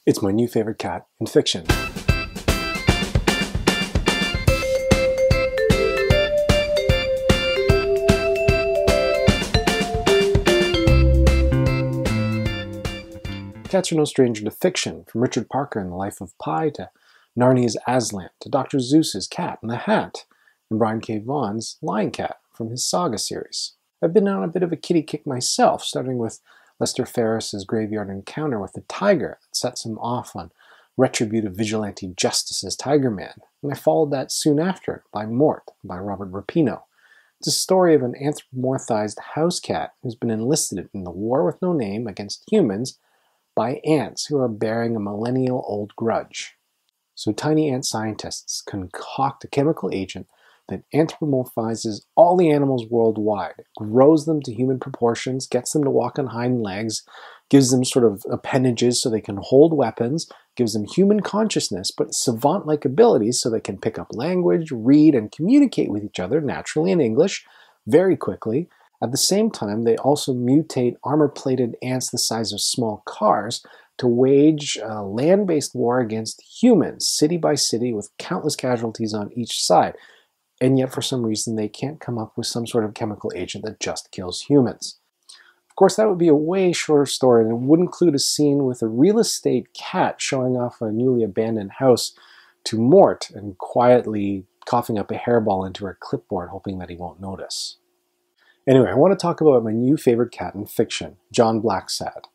It's my new favorite cat in fiction. Cats are no stranger to fiction, from Richard Parker in The Life of Pi to Narnia's Aslan, to Dr. Seuss's Cat in the Hat, and Brian K. Vaughan's Lion Cat from his Saga series. I've been on a bit of a kitty kick myself, starting with Lester Ferris's graveyard encounter with the tiger that sets him off on retributive vigilante justice as Tiger Man, and I followed that soon after by Mort by Robert Rapino. It's a story of an anthropomorphized house cat who's been enlisted in the war with no name against humans by ants who are bearing a millennial-old grudge. So tiny ant scientists concoct a chemical agent that anthropomorphizes all the animals worldwide, grows them to human proportions, gets them to walk on hind legs, gives them sort of appendages so they can hold weapons, gives them human consciousness, but savant-like abilities so they can pick up language, read, and communicate with each other naturally in English very quickly. At the same time, they also mutate armor-plated ants the size of small cars to wage a land-based war against humans, city by city, with countless casualties on each side. And yet, for some reason, they can't come up with some sort of chemical agent that just kills humans. Of course, that would be a way shorter story, and it would include a scene with a real estate cat showing off a newly abandoned house to Mort and quietly coughing up a hairball into her clipboard, hoping that he won't notice. Anyway, I want to talk about my new favorite cat in fiction, John Blacksad.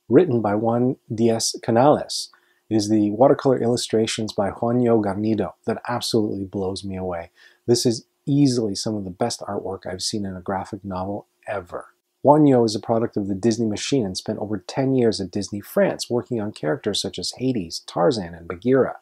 Written by Juan Diaz Canales, it is the watercolor illustrations by Juanjo Garnido that absolutely blows me away. This is easily some of the best artwork I've seen in a graphic novel ever. Juanjo is a product of the Disney machine and spent over 10 years at Disney France working on characters such as Hades, Tarzan, and Bagheera,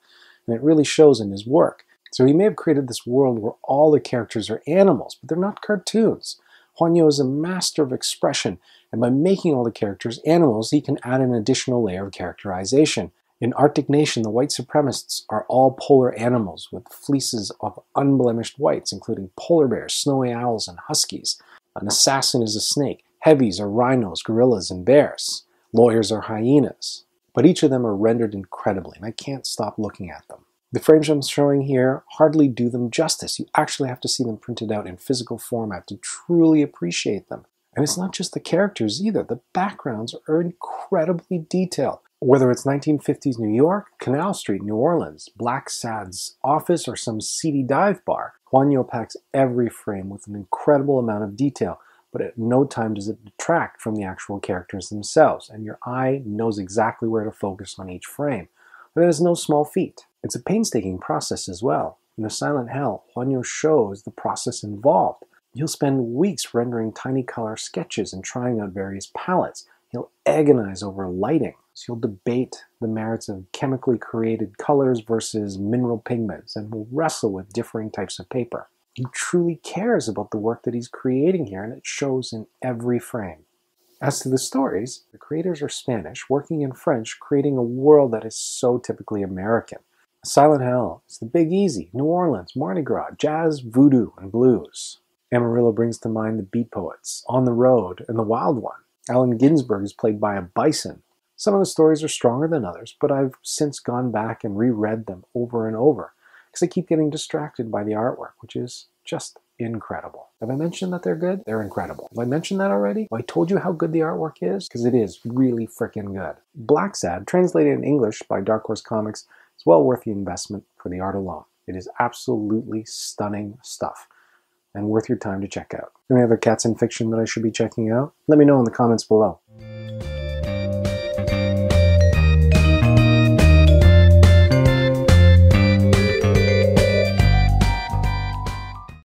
and it really shows in his work. So he may have created this world where all the characters are animals, but they're not cartoons. Juanjo is a master of expression, and by making all the characters animals, he can add an additional layer of characterization. In Arctic Nation, the white supremacists are all polar animals with fleeces of unblemished whites, including polar bears, snowy owls, and huskies. An assassin is a snake. Heavies are rhinos, gorillas, and bears. Lawyers are hyenas. But each of them are rendered incredibly, and I can't stop looking at them. The frames I'm showing here hardly do them justice. You actually have to see them printed out in physical format to truly appreciate them. And it's not just the characters either. The backgrounds are incredibly detailed. Whether it's 1950s New York, Canal Street, New Orleans, Blacksad's office, or some seedy dive bar, Juanjo packs every frame with an incredible amount of detail, but at no time does it detract from the actual characters themselves, and your eye knows exactly where to focus on each frame. But that is no small feat. It's a painstaking process as well. In The Silent Hell, Juanjo shows the process involved. He'll spend weeks rendering tiny color sketches and trying out various palettes. He'll agonize over lighting. So he'll debate the merits of chemically created colors versus mineral pigments, and will wrestle with differing types of paper. He truly cares about the work that he's creating here, and it shows in every frame. As to the stories, the creators are Spanish, working in French, creating a world that is so typically American. Silent Hell is the Big Easy, New Orleans, Mardi Gras, jazz, voodoo, and blues. Amarillo brings to mind the Beat Poets, On the Road, and The Wild One. Allen Ginsberg is played by a bison. Some of the stories are stronger than others, but I've since gone back and reread them over and over because I keep getting distracted by the artwork, which is just incredible. Have I mentioned that they're good? They're incredible. Have I mentioned that already? Well, I told you how good the artwork is because it is really freaking good. Blacksad, translated in English by Dark Horse Comics, is well worth the investment for the art alone. It is absolutely stunning stuff and worth your time to check out. Any other cats in fiction that I should be checking out? Let me know in the comments below.